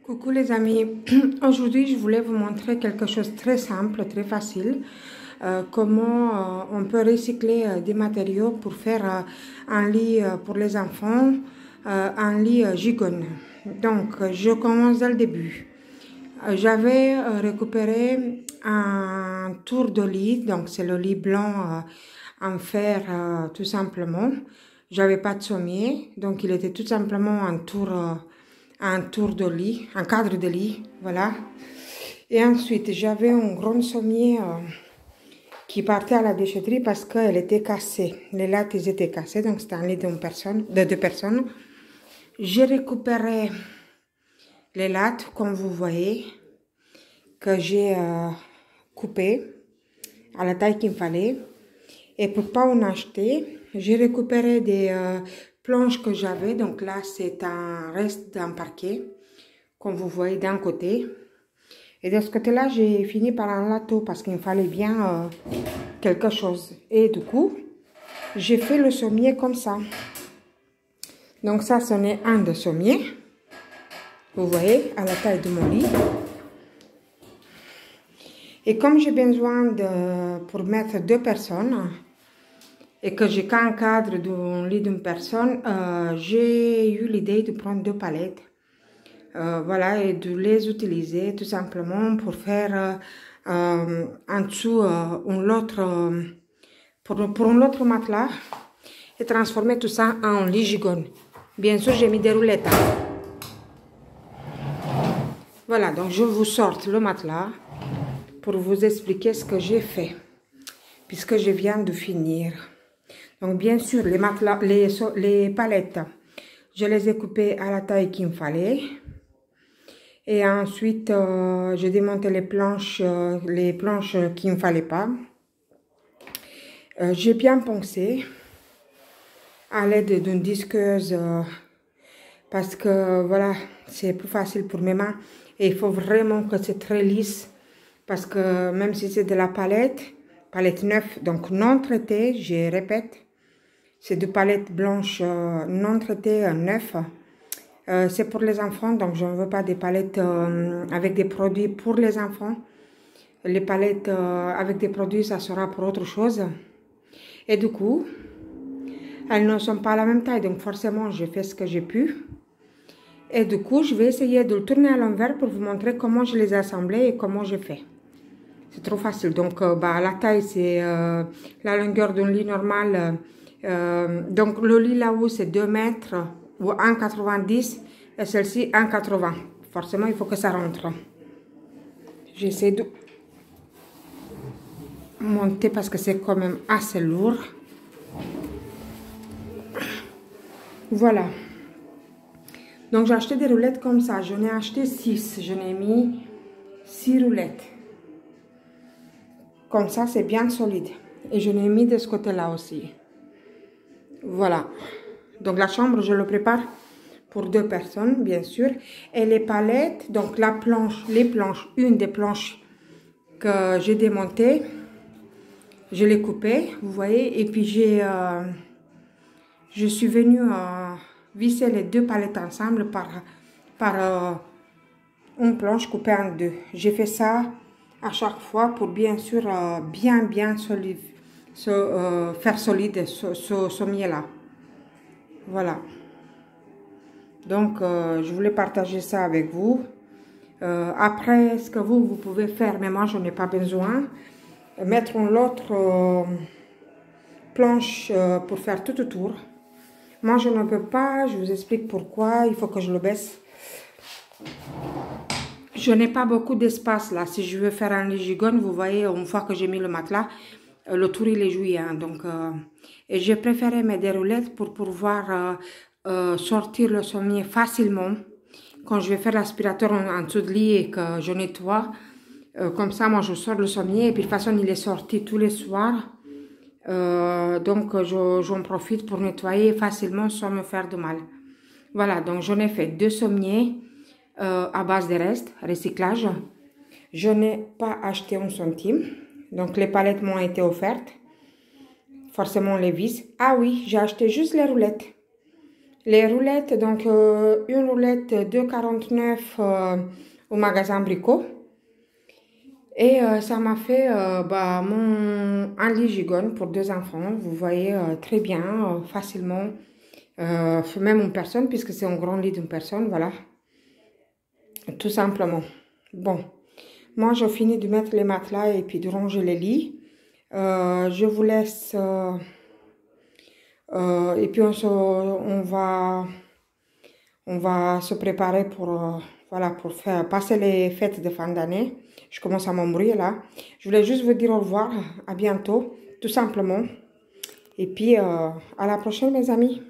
Coucou les amis, aujourd'hui je voulais vous montrer quelque chose de très simple, très facile, comment on peut recycler des matériaux pour faire un lit pour les enfants, un lit gigogne. Donc je commence dès le début. J'avais récupéré un tour de lit, donc c'est le lit blanc en fer tout simplement. J'avais pas de sommier, donc il était tout simplement un tour de lit, un cadre de lit, voilà. Et ensuite, j'avais un grand sommier qui partait à la déchetterie parce qu'elle était cassée. Les lattes, ils étaient cassés, donc c'était un lit de deux personnes. J'ai récupéré les lattes, comme vous voyez, que j'ai coupées à la taille qu'il me fallait. Et pour pas en acheter, j'ai récupéré des planches que j'avais. Donc là, c'est un reste d'un parquet, comme vous voyez d'un côté. Et de ce côté-là, j'ai fini par un lateau parce qu'il me fallait bien quelque chose. Et du coup, j'ai fait le sommier comme ça. Donc ça, c'en est un de sommier. Vous voyez, à la taille de mon lit. Et comme j'ai besoin pour mettre deux personnes, et que j'ai qu'un cadre d'un lit d'une personne, j'ai eu l'idée de prendre deux palettes. Voilà, et de les utiliser tout simplement pour faire en dessous pour un autre matelas et transformer tout ça en lit gigogne. Bien sûr, j'ai mis des roulettes. Voilà, donc je vous sors le matelas pour vous expliquer ce que j'ai fait, puisque je viens de finir. Donc bien sûr, les matelas, les palettes, je les ai coupées à la taille qu'il me fallait. Et ensuite, j'ai démonté les planches qu'il ne me fallait pas. J'ai bien poncé à l'aide d'une disqueuse parce que voilà, c'est plus facile pour mes mains. Et il faut vraiment que c'est très lisse parce que même si c'est de la palette neuve, donc non traitée, je répète, c'est de palettes blanches non traitées, neuves. C'est pour les enfants, donc je ne veux pas des palettes avec des produits pour les enfants. Les palettes avec des produits, ça sera pour autre chose. Et du coup, elles ne sont pas à la même taille, donc forcément, j'ai fait ce que j'ai pu. Et du coup, je vais essayer de le tourner à l'envers pour vous montrer comment je les ai assemblés et comment j'ai fait. C'est trop facile. Donc, la taille, c'est la longueur d'un lit normal. Donc, le lit là-haut, c'est 2 mètres ou 1,90 et celle-ci 1,80. Forcément, il faut que ça rentre. J'essaie de monter parce que c'est quand même assez lourd. Voilà. Donc, j'ai acheté des roulettes comme ça. J'en ai acheté 6. J'en ai mis 6 roulettes. Comme ça, c'est bien solide. Et je l'ai mis de ce côté-là aussi. Voilà. Donc, la chambre, je le prépare pour 2 personnes, bien sûr. Et les palettes, donc la planche, une des planches que j'ai démontées, je l'ai coupée, vous voyez. Et puis, je suis venue visser les 2 palettes ensemble par une planche coupée en 2. J'ai fait ça à chaque fois pour bien sûr bien faire solide ce sommier-là. Voilà. Donc, je voulais partager ça avec vous. Après, ce que vous pouvez faire, mais moi, je n'ai pas besoin, mettre l'autre planche pour faire tout autour. Moi, je ne peux pas, je vous explique pourquoi, il faut que je le baisse. Je n'ai pas beaucoup d'espace là. Si je veux faire un lit gigogne, vous voyez, une fois que j'ai mis le matelas, le tour il est joué. Hein, donc, et j'ai préféré mettre des roulettes pour pouvoir sortir le sommier facilement. Quand je vais faire l'aspirateur en dessous de lit et que je nettoie, comme ça, moi je sors le sommier et puis de toute façon il est sorti tous les soirs. Donc j'en profite pour nettoyer facilement sans me faire de mal. Voilà, donc j'en ai fait 2 sommiers à base de restes, recyclage. Je n'ai pas acheté 1 centime. Donc les palettes m'ont été offertes. Forcément les vis. Ah oui, j'ai acheté juste les roulettes. Les roulettes, donc une roulette 2,49 au magasin Brico. Et ça m'a fait un lit gigogne pour 2 enfants. Vous voyez très bien, facilement, même une personne, puisque c'est un grand lit d'une personne, voilà. Tout simplement. Bon, moi je finis de mettre les matelas et puis de ranger les lits. Je vous laisse... et puis on va se préparer pour, voilà, pour faire passer les fêtes de fin d'année. Je commence à m'embrouiller là. Je voulais juste vous dire au revoir, à bientôt, tout simplement. Et puis à la prochaine mes amis.